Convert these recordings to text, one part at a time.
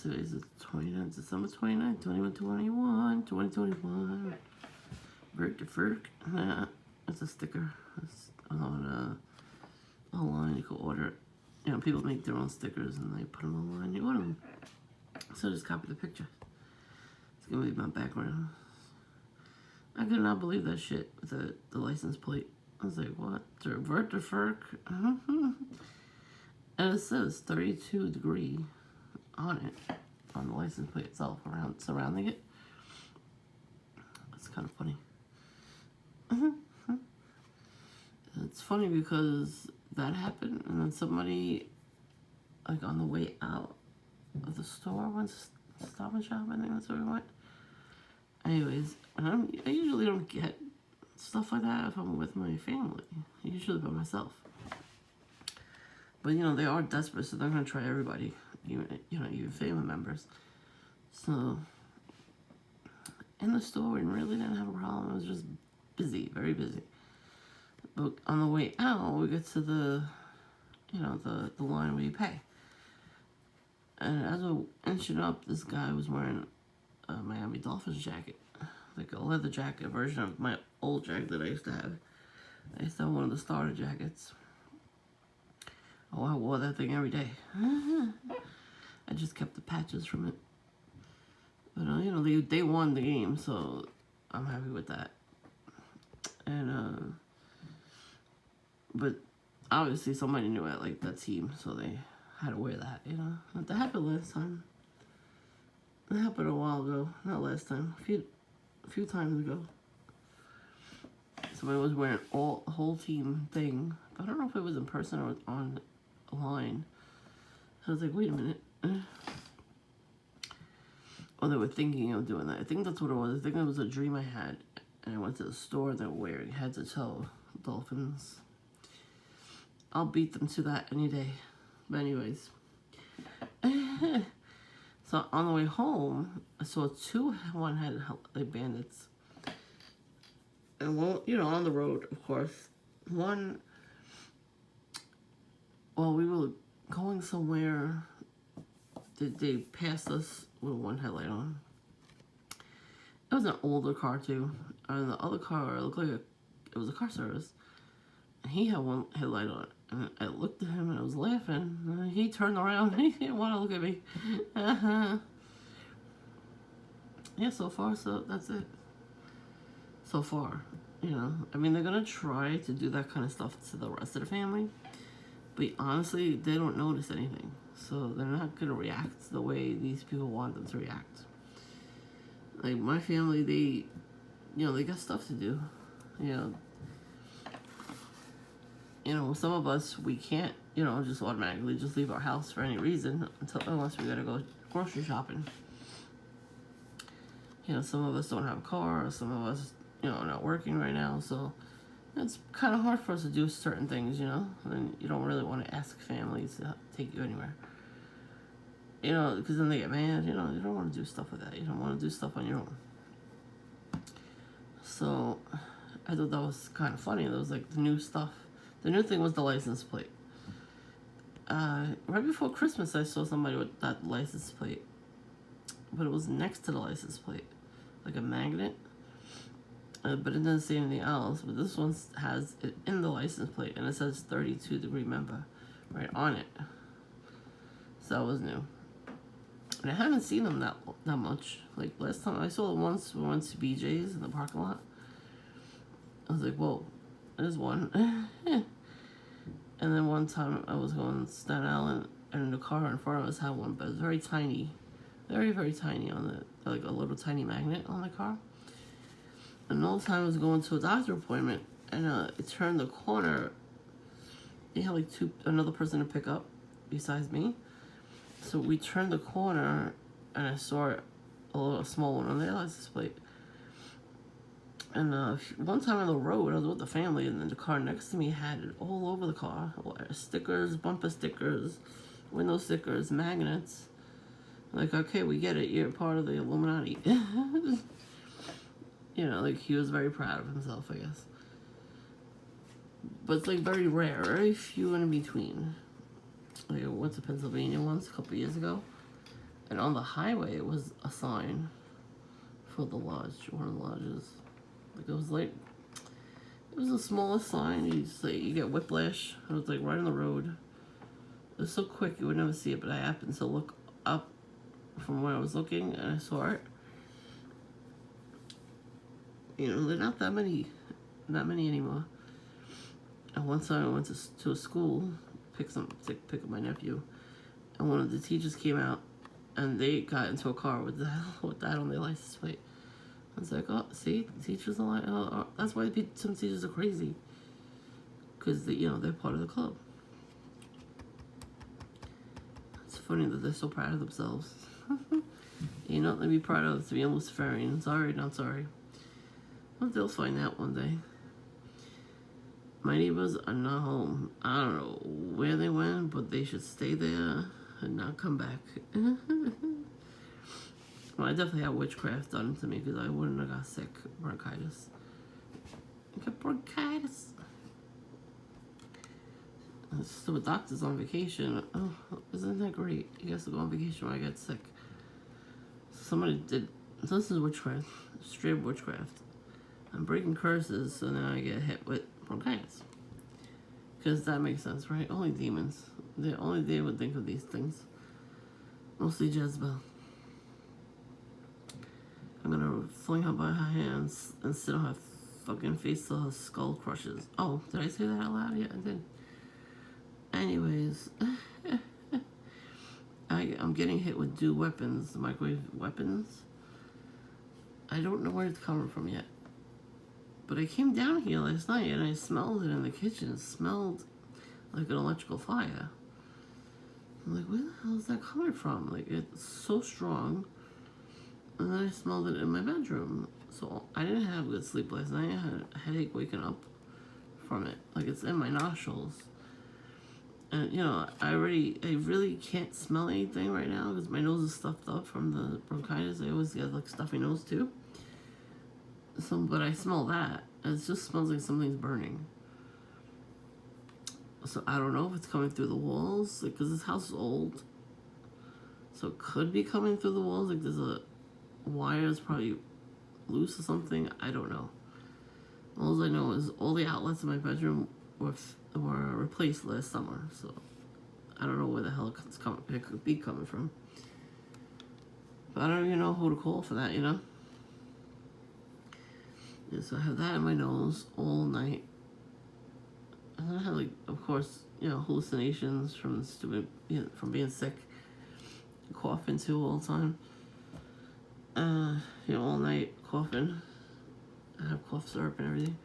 Today's the 29th, December 29th, 2021. Vert to Ferk. It's a sticker. It's on online. You can order it. You know, people make their own stickers and they put them online. You order them. So just copy the picture. It's gonna be my background. I could not believe that shit with the license plate. I was like, what? Vert to Ferk? And it says 32 degree on it, on the license plate itself, surrounding it. It's kind of funny. It's funny because that happened, and then somebody, like on the way out of the store, went to Stop and Shop. I think that's where we went. Anyways, I usually don't get stuff like that if I'm with my family. Usually by myself. But you know, they are desperate, so they're gonna try everybody. Even family members. So in the store, we really didn't have a problem. It was just busy, very busy. But on the way out, we get to the line where you pay. And as we're inching up, this guy was wearing a Miami Dolphins jacket, like a leather jacket version of my old jacket that I used to have. I used to have one of the starter jackets. Oh, I wore that thing every day. I just kept the patches from it. But, they won the game, so I'm happy with that. And, but obviously somebody knew I liked that team, so they had to wear that, That happened last time. That happened a while ago. Not last time. A few times ago. Somebody was wearing the whole team thing. I don't know if it was in person or online. I was like, wait a minute. Or they were thinking of doing that. I think that's what it was. I think it was a dream I had. And I went to the store and they were wearing head to toe Dolphins. I'll beat them to that any day. But anyways. So on the way home, I saw one had like bandits. And on the road, of course. We were going somewhere. They passed us with one headlight on. It was an older car too. And the other car looked like it was a car service. And he had one headlight on. And I looked at him and I was laughing. And he turned around. He didn't want to look at me. Yeah, so far, so that's it. So far, I mean, they're gonna try to do that kind of stuff to the rest of the family. But honestly, they don't notice anything. So they're not going to react the way these people want them to react. Like my family, they got stuff to do. Some of us, we can't, just automatically just leave our house for any reason unless we got to go grocery shopping. Some of us don't have a car, or some of us, are not working right now. So it's kind of hard for us to do certain things, and you don't really want to ask families to take you anywhere. Because then they get mad, you don't want to do stuff like that. You don't want to do stuff on your own. So I thought that was kind of funny. That was like the new stuff. The new thing was the license plate. Right before Christmas, I saw somebody with that license plate. But it was next to the license plate. Like a magnet. But it doesn't say anything else. But this one has it in the license plate. And it says 32 degree member right on it. So that was new. And I haven't seen them that much. Like last time I saw them once, we went to BJ's in the parking lot. I was like, whoa, there's one. And then one time I was going to Staten Island and the car in front of us had one, but it was very tiny. Very, very tiny on like a little tiny magnet on the car. Another time I was going to a doctor appointment and it turned the corner. You had like another person to pick up besides me. So we turned the corner and I saw a small one on the license plate. And one time on the road, I was with the family, and then the car next to me had it all over the car. Stickers, bumper stickers, window stickers, magnets. Like, okay, we get it. You're part of the Illuminati. Like he was very proud of himself, I guess. But it's like very rare, very few in between. Like I went to Pennsylvania once a couple years ago. And on the highway, it was a sign for the lodge, one of the lodges. Like it was the smallest sign. You say you get whiplash. It was like right on the road. It was so quick you would never see it, but I happened to look up from where I was looking and I saw it. You know, they're not that many anymore. And one time I went to a school, pick up my nephew, and one of the teachers came out, and they got into a car with that on their license plate. I was like, oh, see, teachers are like, that's why some teachers are crazy, because they're part of the club. It's funny that they're so proud of themselves. Ain't nothing to be proud of to be a Luciferian. Sorry, not sorry. But they'll find out one day. My neighbors are not home. I don't know where they went, but they should stay there and not come back. Well, I definitely had witchcraft done to me because I wouldn't have got sick. Bronchitis. I got bronchitis. So the doctor's on vacation. Oh, isn't that great? You guys to go on vacation when I get sick. Somebody did. So this is witchcraft. Straight witchcraft. I'm breaking curses, so now I get hit with bronchitis. Because that makes sense, right? Only demons. Only they would think of these things. Mostly Jezebel. I'm gonna fling her by her hands and sit on her fucking face till her skull crushes. Oh, did I say that out loud? Yeah, I did. Anyways, I'm getting hit with dew weapons, microwave weapons. I don't know where it's coming from yet. But I came down here last night and I smelled it in the kitchen. It smelled like an electrical fire. I'm like, where the hell is that coming from? Like, it's so strong. And then I smelled it in my bedroom. So I didn't have good sleep last night. I had a headache waking up from it. Like, it's in my nostrils. And, I really can't smell anything right now because my nose is stuffed up from the bronchitis. I always get, like, stuffy nose, too. So, but I smell that. It just smells like something's burning. So I don't know if it's coming through the walls, because this house is old. So it could be coming through the walls, like there's a wire is probably loose or something. I don't know. All I know is all the outlets in my bedroom were replaced last summer. So I don't know where the hell it could be coming from. But I don't even know who to call for that, Yeah, so I have that in my nose all night. And then I had, of course, hallucinations from from being sick, coughing too all the time. All night coughing. I have cough syrup and everything.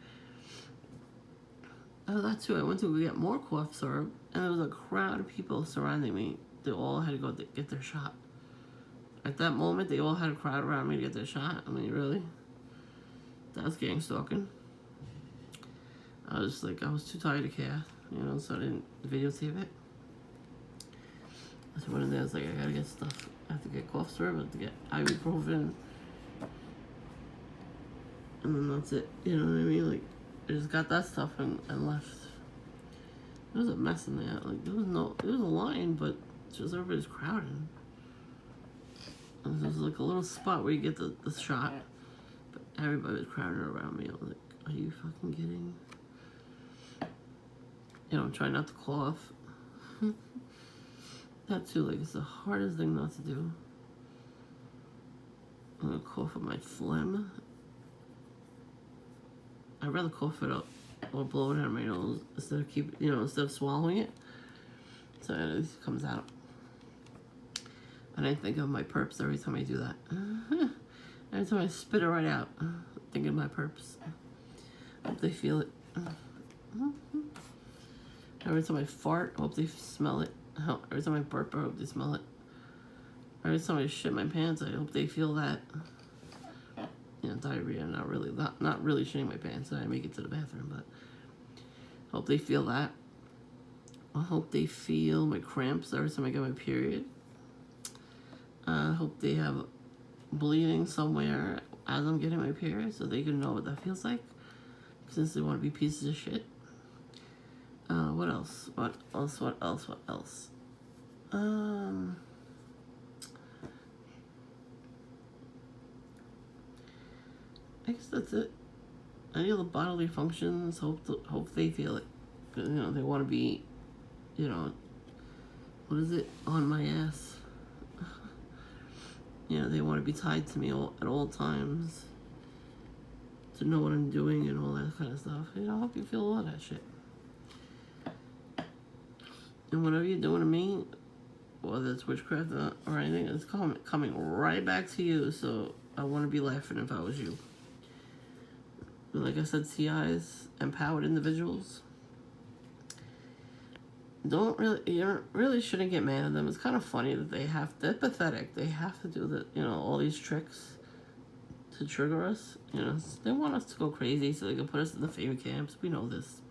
Oh, that too. I went to get more cough syrup, and there was a crowd of people surrounding me. They all had to go get their shot. At that moment, they all had a crowd around me to get their shot. I mean, really? That's gang stalking. I was too tired to care, so I didn't videotape it. So one of there, I was like, I gotta get stuff. I have to get cough syrup, I have to get ibuprofen. And then that's it, you know what I mean? Like, I just got that stuff and left. There was a mess in there. Like, there was a line, but just everybody's crowding. And there's like a little spot where you get the shot. But everybody was crowding around me. I was like, are you fucking kidding? Try not to cough. That too, like, it's the hardest thing not to do. I'm gonna cough up my phlegm. I'd rather cough it up or blow it out of my nose instead of swallowing it. So at least it comes out. And I think of my perps every time I do that. Every time I spit it right out, think of my perps. Hope they feel it. Every time I fart, I hope they smell it. Every time I burp, I hope they smell it. Every time I shit my pants, I hope they feel that. Diarrhea, not really shitting my pants. I make it to the bathroom, but hope they feel that. I hope they feel my cramps every time I get my period. I hope they have bleeding somewhere as I'm getting my period, so they can know what that feels like, since they want to be pieces of shit. What else? I guess that's it. Any other bodily functions, hope they feel it. 'Cause, they want to be, what is it? On my ass. They want to be tied to me at all times. To know what I'm doing and all that kind of stuff. I hope you feel all that shit. And whatever you're doing to me, whether it's witchcraft or anything, it's coming right back to you. So I want to be laughing if I was you. But like I said, CIs, empowered individuals, you really shouldn't get mad at them. It's kind of funny that they're pathetic. They have to do all these tricks to trigger us. They want us to go crazy so they can put us in the favor camps. We know this.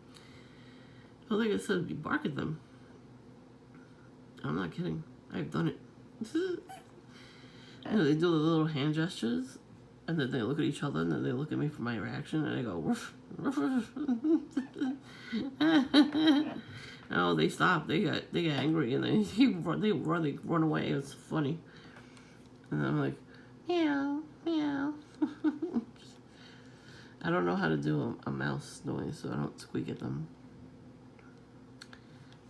But like I said, you bark at them. I'm not kidding. I've done it. They do the little hand gestures, and then they look at each other, and then they look at me for my reaction, and I go, woof, woof, woof. No, they stop. They get angry, and they run away. It's funny. And I'm like, meow, meow. I don't know how to do a mouse noise, so I don't squeak at them.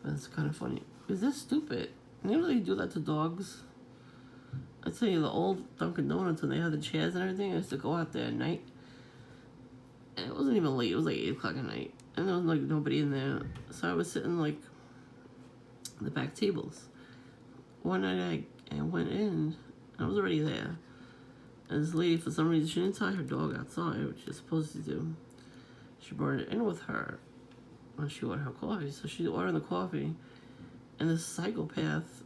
But it's kind of funny. Because they're stupid. They do that to dogs. I tell you, the old Dunkin' Donuts, when they had the chairs and everything, I used to go out there at night. And it wasn't even late. It was like 8 o'clock at night. And there was like nobody in there. So I was sitting like the back tables. One night I went in. I was already there. And this lady, for some reason, she didn't tie her dog outside, which you're supposed to do. She brought it in with her when she ordered her coffee. So she's ordering the coffee. And this psychopath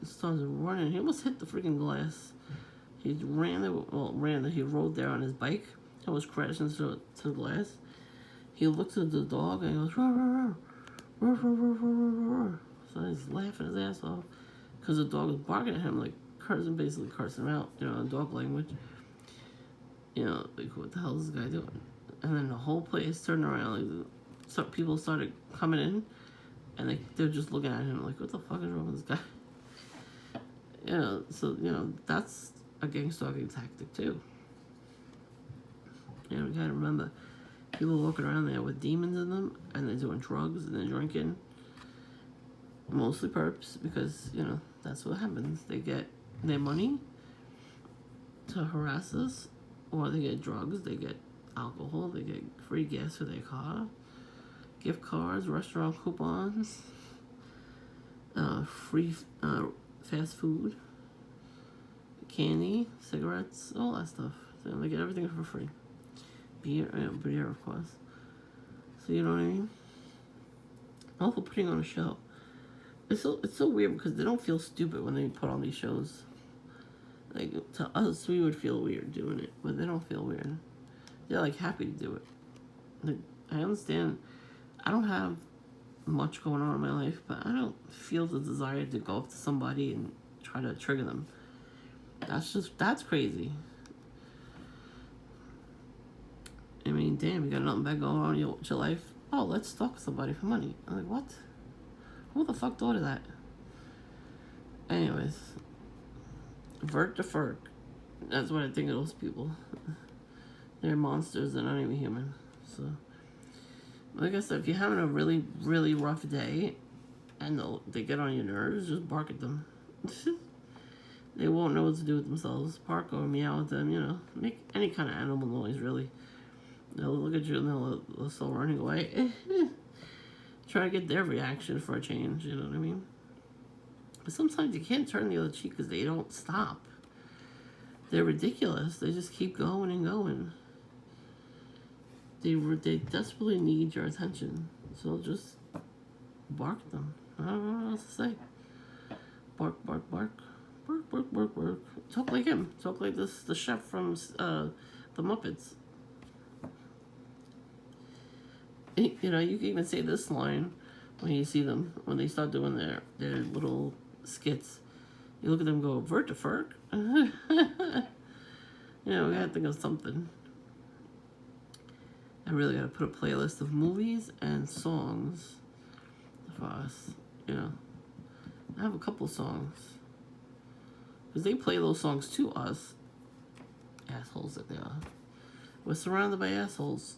starts running. He almost hit the freaking glass. He he rode there on his bike. It was crashing to the glass. He looked at the dog and he goes, roar, roar, roar, roar, roar, roar, roar. So he's laughing his ass off because the dog was barking at him, like basically cursing him out, in dog language. Like, what the hell is this guy doing? And then the whole place turned around. Like, some people started coming in, and they're just looking at him like, what the fuck is wrong with this guy? So that's a gang stalking tactic too. We gotta remember, people walking around there with demons in them, and they're doing drugs and they're drinking, mostly perps, because that's what happens. They get their money to harass us, or they get drugs, they get alcohol, they get free gas for their car, gift cards, restaurant coupons, free fast food, candy, cigarettes, all that stuff. So they get everything for free. Beer, of course. So you know what I mean? All for putting on a show. It's so weird because they don't feel stupid when they put on these shows. Like, to us, we would feel weird doing it, but they don't feel weird. They're like happy to do it. Like, I understand. I don't have much going on in my life, but I don't feel the desire to go up to somebody and try to trigger them. That's crazy. I mean, damn, you got nothing bad going on in your life. Oh, let's stalk somebody for money. I'm like, what? Who the fuck thought of that? Anyways, Vert to Ferk. That's what I think of those people. They're monsters. They're not even human. So, like I said, if you're having a really, really rough day and they get on your nerves, just bark at them. They won't know what to do with themselves. Bark or meow at them, make any kind of animal noise, really. They'll look at you and they'll start running away. Try to get their reaction for a change, you know what I mean? But sometimes you can't turn the other cheek because they don't stop. They're ridiculous. They just keep going and going. They desperately need your attention. So just bark at them. I don't know what else to say. Bark, bark, bark. Bark, bark, bark, bark. Talk like him. Talk like the chef from the Muppets. You can even say this line when you see them, when they start doing their little skits. You look at them and go, Vert to Ferk? We gotta think of something. I really gotta put a playlist of movies and songs for us, I have a couple songs. Because they play those songs to us. Assholes that they are. We're surrounded by assholes.